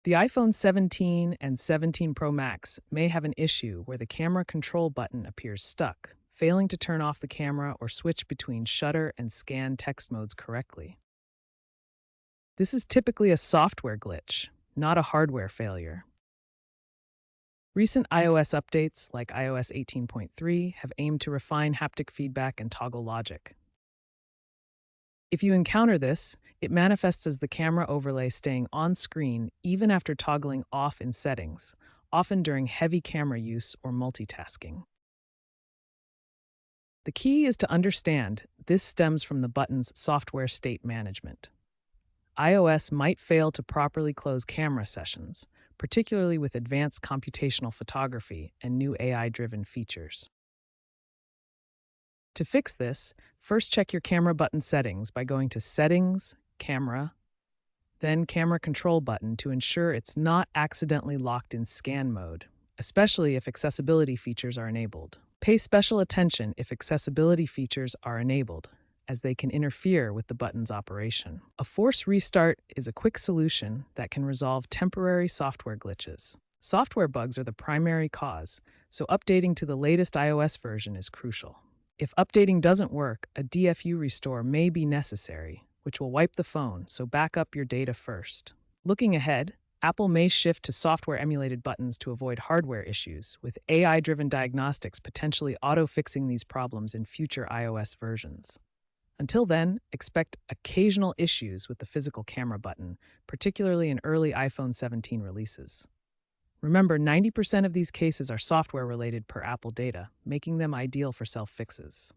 The iPhone 17 and 17 Pro Max may have an issue where the camera control button appears stuck, failing to turn off the camera or switch between shutter and scan text modes correctly. This is typically a software glitch, not a hardware failure. Recent iOS updates, like iOS 18.3, have aimed to refine haptic feedback and toggle logic. If you encounter this, it manifests as the camera overlay staying on screen even after toggling off in settings, often during heavy camera use or multitasking. The key is to understand this stems from the button's software state management. iOS might fail to properly close camera sessions, particularly with advanced computational photography and new AI-driven features. To fix this, first check your camera button settings by going to Settings, Camera, then Camera Control button to ensure it's not accidentally locked in scan mode, especially if accessibility features are enabled. Pay special attention if accessibility features are enabled, as they can interfere with the button's operation. A force restart is a quick solution that can resolve temporary software glitches. Software bugs are the primary cause, so updating to the latest iOS version is crucial. If updating doesn't work, a DFU restore may be necessary, which will wipe the phone, so back up your data first. Looking ahead, Apple may shift to software-emulated buttons to avoid hardware issues, with AI-driven diagnostics potentially auto-fixing these problems in future iOS versions. Until then, expect occasional issues with the physical camera button, particularly in early iPhone 17 releases. Remember, 90% of these cases are software-related per Apple data, making them ideal for self-fixes.